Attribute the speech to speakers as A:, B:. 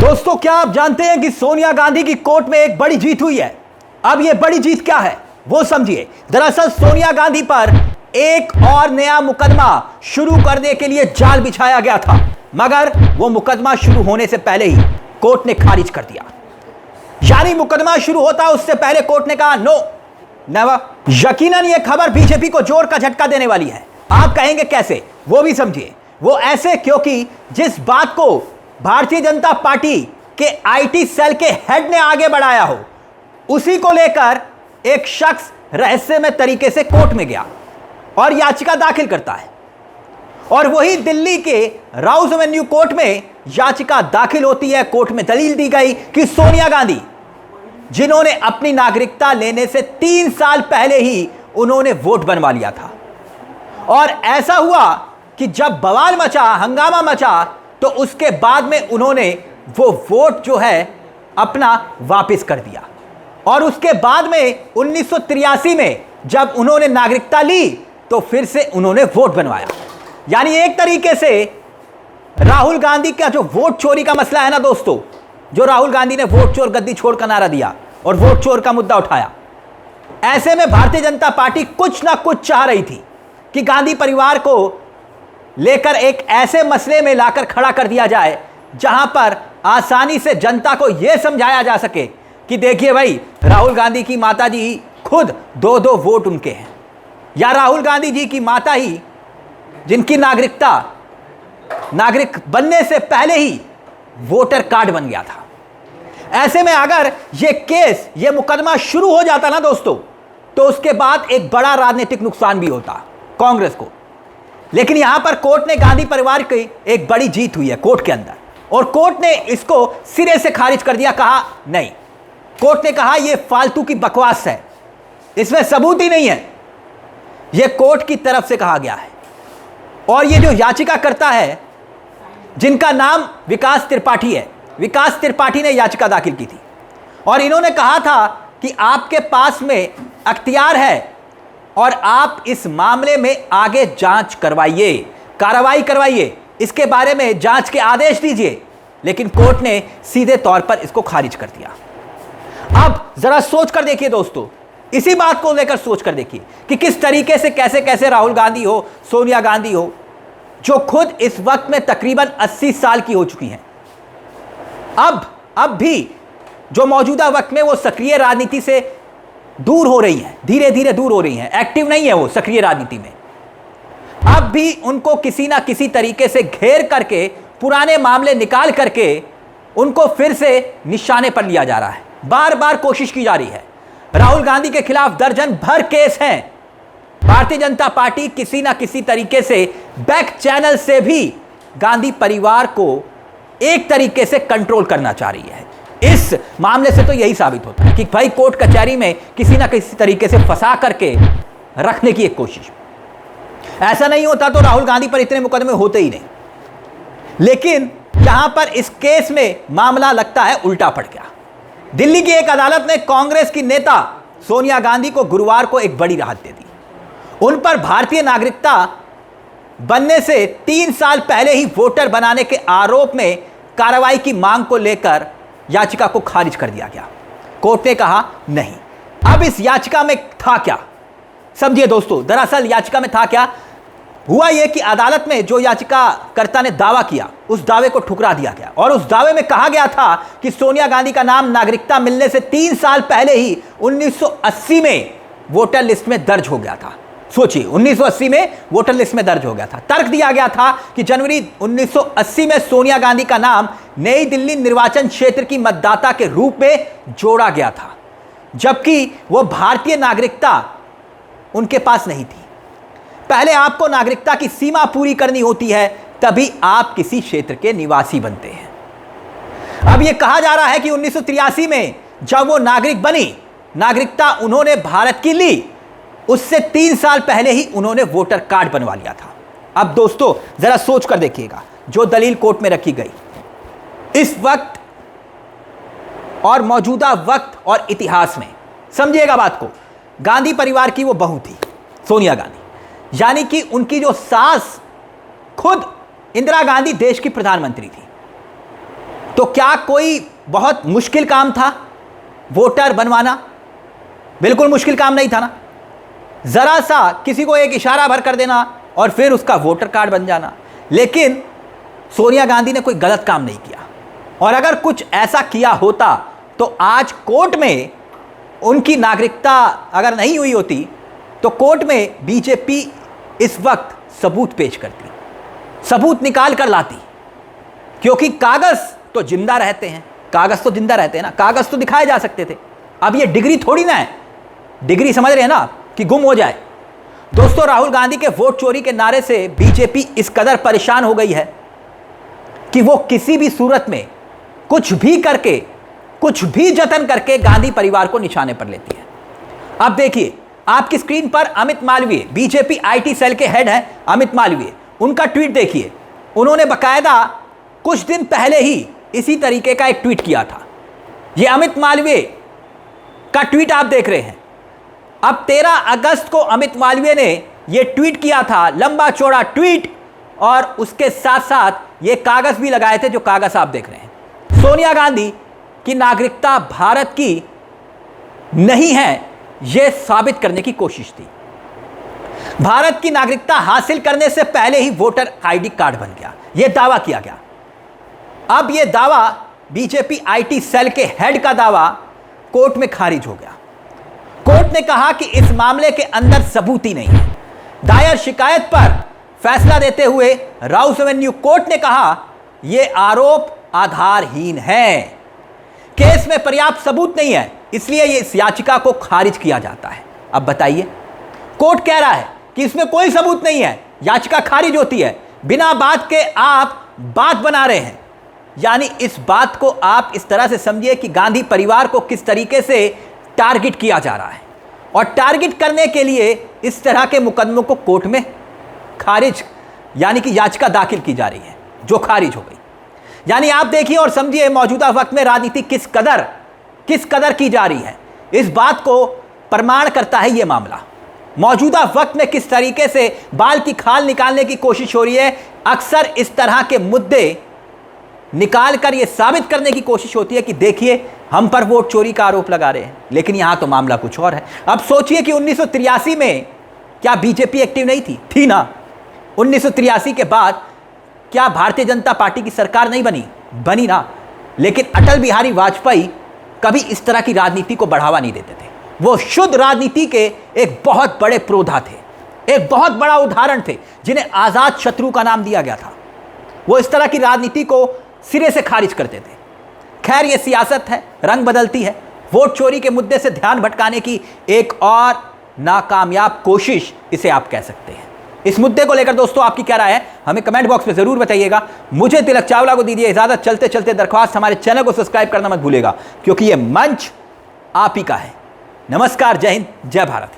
A: दोस्तों, क्या आप जानते हैं कि सोनिया गांधी की कोर्ट में एक बड़ी जीत हुई है। अब यह बड़ी जीत क्या है वो समझिए। दरअसल सोनिया गांधी पर एक और नया मुकदमा शुरू करने के लिए जाल बिछाया गया था, मगर वो मुकदमा शुरू होने से पहले ही कोर्ट ने खारिज कर दिया। यानी मुकदमा शुरू होता उससे पहले कोर्ट ने कहा नो नेवर। यकीनन यह खबर बीजेपी को जोर का झटका देने वाली है। आप कहेंगे कैसे, वो भी समझिए। वो ऐसे क्योंकि जिस बात को भारतीय जनता पार्टी के आईटी सेल के हेड ने आगे बढ़ाया हो, उसी को लेकर एक शख्स रहस्यमय तरीके से कोर्ट में गया और याचिका दाखिल करता है। और वही दिल्ली के राउज एवेन्यू कोर्ट में याचिका दाखिल होती है। कोर्ट में दलील दी गई कि सोनिया गांधी, जिन्होंने अपनी नागरिकता लेने से 3 साल पहले ही उन्होंने वोट बनवा लिया था, और ऐसा हुआ कि जब बवाल मचा, हंगामा मचा, तो उसके बाद में उन्होंने वो वोट जो है अपना वापस कर दिया। और उसके बाद में 1983 में जब उन्होंने नागरिकता ली तो फिर से उन्होंने वोट बनवाया। यानी एक तरीके से राहुल गांधी का जो वोट चोरी का मसला है ना दोस्तों, जो राहुल गांधी ने वोट चोर गद्दी छोड़ का नारा दिया और वोट चोर का मुद्दा उठाया, ऐसे में भारतीय जनता पार्टी कुछ ना कुछ चाह रही थी कि गांधी परिवार को लेकर एक ऐसे मसले में लाकर खड़ा कर दिया जाए जहां पर आसानी से जनता को यह समझाया जा सके कि देखिए भाई, राहुल गांधी की माता जी खुद 2-2 वोट उनके हैं, या राहुल गांधी जी की माता ही जिनकी नागरिक बनने से पहले ही वोटर कार्ड बन गया था। ऐसे में अगर यह केस, यह मुकदमा शुरू हो जाता ना दोस्तों, तो उसके बाद एक बड़ा राजनीतिक नुकसान भी होता कांग्रेस को। लेकिन यहां पर कोर्ट ने गांधी परिवार की एक बड़ी जीत हुई है कोर्ट के अंदर, और कोर्ट ने इसको सिरे से खारिज कर दिया। कहा नहीं, कोर्ट ने कहा यह फालतू की बकवास है, इसमें सबूत ही नहीं है। यह कोर्ट की तरफ से कहा गया है। और यह जो याचिका करता है, जिनका नाम विकास त्रिपाठी है, विकास त्रिपाठी ने याचिका दाखिल की थी और इन्होंने कहा था कि आपके पास में अख्तियार है और आप इस मामले में आगे जांच करवाइए, कार्रवाई करवाइए, इसके बारे में जांच के आदेश दीजिए। लेकिन कोर्ट ने सीधे तौर पर इसको खारिज कर दिया। अब जरा सोच कर देखिए दोस्तों, इसी बात को लेकर सोच कर देखिए कि किस तरीके से कैसे राहुल गांधी हो, सोनिया गांधी हो, जो खुद इस वक्त में तकरीबन 80 साल की हो चुकी हैं, अब भी जो मौजूदा वक्त में वो सक्रिय राजनीति से दूर हो रही हैं, धीरे धीरे दूर हो रही हैं, एक्टिव नहीं है वो सक्रिय राजनीति में। अब भी उनको किसी ना किसी तरीके से घेर करके, पुराने मामले निकाल करके उनको फिर से निशाने पर लिया जा रहा है। बार बार कोशिश की जा रही है। राहुल गांधी के खिलाफ दर्जन भर केस हैं। भारतीय जनता पार्टी किसी ना किसी तरीके से बैक चैनल से भी गांधी परिवार को एक तरीके से कंट्रोल करना चाह रही है। इस मामले से तो यही साबित होता है कि भाई कोर्ट कचहरी में किसी ना किसी तरीके से फंसा करके रखने की एक कोशिश। ऐसा नहीं होता तो राहुल गांधी पर इतने मुकदमे होते ही नहीं। लेकिन यहां पर इस केस में मामला लगता है उल्टा पड़ गया। दिल्ली की एक अदालत ने कांग्रेस की नेता सोनिया गांधी को गुरुवार को एक बड़ी राहत दे दी। उन पर भारतीय नागरिकता बनने से 3 साल पहले ही वोटर बनाने के आरोप में कार्रवाई की मांग को लेकर याचिका को खारिज कर दिया गया। कोर्ट ने कहा नहीं। अब इस याचिका में था क्या, समझिए दोस्तों। दरअसल याचिका में था क्या, हुआ यह कि अदालत में जो याचिकाकर्ता ने दावा किया, उस दावे को ठुकरा दिया गया और उस दावे में कहा गया था कि सोनिया गांधी का नाम नागरिकता मिलने से 3 साल पहले ही 1980 में वोटर लिस्ट में दर्ज हो गया था। सोचिए, 1980 में वोटर लिस्ट में दर्ज हो गया था। तर्क दिया गया था कि जनवरी 1980 में सोनिया गांधी का नाम नई दिल्ली निर्वाचन क्षेत्र की मतदाता के रूप में जोड़ा गया था, जबकि वो भारतीय नागरिकता उनके पास नहीं थी। पहले आपको नागरिकता की सीमा पूरी करनी होती है, तभी आप किसी क्षेत्र के निवासी बनते हैं। अब यह कहा जा रहा है कि 1983 में जब वो नागरिक बनी, नागरिकता उन्होंने भारत की ली, उससे 3 साल पहले ही उन्होंने वोटर कार्ड बनवा लिया था। अब दोस्तों जरा सोच कर देखिएगा, जो दलील कोर्ट में रखी गई, इस वक्त और मौजूदा वक्त और इतिहास में, समझिएगा बात को। गांधी परिवार की वो बहू थी सोनिया गांधी, यानी कि उनकी जो सास खुद इंदिरा गांधी देश की प्रधानमंत्री थी। तो क्या कोई बहुत मुश्किल काम था वोटर बनवाना? बिल्कुल मुश्किल काम नहीं था ना। जरा सा किसी को एक इशारा भर कर देना और फिर उसका वोटर कार्ड बन जाना। लेकिन सोनिया गांधी ने कोई गलत काम नहीं किया, और अगर कुछ ऐसा किया होता तो आज कोर्ट में उनकी नागरिकता अगर नहीं हुई होती तो कोर्ट में बीजेपी इस वक्त सबूत पेश करती, सबूत निकाल कर लाती, क्योंकि कागज तो जिंदा रहते हैं, कागज तो जिंदा रहते हैं ना, कागज तो दिखाए जा सकते थे। अब ये डिग्री थोड़ी ना है, डिग्री समझ रहे हैं ना, कि गुम हो जाए। दोस्तों, राहुल गांधी के वोट चोरी के नारे से बीजेपी इस कदर परेशान हो गई है कि वो किसी भी सूरत में कुछ भी करके, कुछ भी जतन करके गांधी परिवार को निशाने पर लेती है। अब देखिए आपकी स्क्रीन पर Amit Malviya, BJP IT cell के हेड हैं अमित मालवीय, उनका ट्वीट देखिए। उन्होंने बकायदा कुछ दिन पहले ही इसी तरीके का एक ट्वीट किया था। यह अमित मालवीय का ट्वीट आप देख रहे हैं। अब 13 अगस्त को अमित मालवीय ने यह ट्वीट किया था, लंबा चौड़ा ट्वीट, और उसके साथ साथ ये कागज भी लगाए थे, जो कागज आप देख रहे हैं। सोनिया गांधी की नागरिकता भारत की नहीं है, यह साबित करने की कोशिश थी। भारत की नागरिकता हासिल करने से पहले ही वोटर आईडी कार्ड बन गया, यह दावा किया गया। अब यह दावा, बीजेपी आईटी सेल के हेड का दावा, कोर्ट में खारिज हो गया। कोर्ट ने कहा कि इस मामले के अंदर सबूत ही नहीं है। दायर शिकायत पर फैसला देते हुए राउस एवेन्यू कोर्ट ने कहा यह आरोप आधारहीन है, केस में पर्याप्त सबूत नहीं है, इसलिए इस याचिका को खारिज किया जाता है। अब बताइए, कोर्ट कह रहा है कि इसमें कोई सबूत नहीं है, याचिका खारिज होती है, बिना बात के आप बात बना रहे हैं। यानी इस बात को आप इस तरह से समझिए कि गांधी परिवार को किस तरीके से टारगेट किया जा रहा है, और टारगेट करने के लिए इस तरह के मुकदमों को कोर्ट में खारिज, यानी कि याचिका दाखिल की जा रही है, जो खारिज हो गई। यानी आप देखिए और समझिए मौजूदा वक्त में राजनीति किस कदर की जा रही है। इस बात को प्रमाण करता है यह मामला। मौजूदा वक्त में किस तरीके से बाल की खाल निकालने की कोशिश हो रही है। अक्सर इस तरह के मुद्दे निकालकर यह साबित करने की कोशिश होती है कि देखिए हम पर वोट चोरी का आरोप लगा रहे हैं, लेकिन यहां तो मामला कुछ और है। अब सोचिए कि 1983 में क्या बीजेपी एक्टिव नहीं थी? थी ना। 1983 के बाद क्या भारतीय जनता पार्टी की सरकार नहीं बनी ना। लेकिन अटल बिहारी वाजपेयी कभी इस तरह की राजनीति को बढ़ावा नहीं देते थे। वो शुद्ध राजनीति के एक बहुत बड़े प्रोधा थे, एक बहुत बड़ा उदाहरण थे, जिन्हें आजाद शत्रु का नाम दिया गया था। वो इस तरह की राजनीति को सिरे से खारिज करते थे। खैर, ये सियासत है, रंग बदलती है। वोट चोरी के मुद्दे से ध्यान भटकाने की एक और नाकामयाब कोशिश इसे आप कह सकते हैं। इस मुद्दे को लेकर दोस्तों आपकी क्या राय है, हमें कमेंट बॉक्स में जरूर बताइएगा। मुझे तिलक चावला को दीजिए इजाजत। चलते चलते दरख्वास्त, हमारे चैनल को सब्सक्राइब करना मत भूलिएगा, क्योंकि यह मंच आप ही का है। नमस्कार, जय हिंद, जय भारत।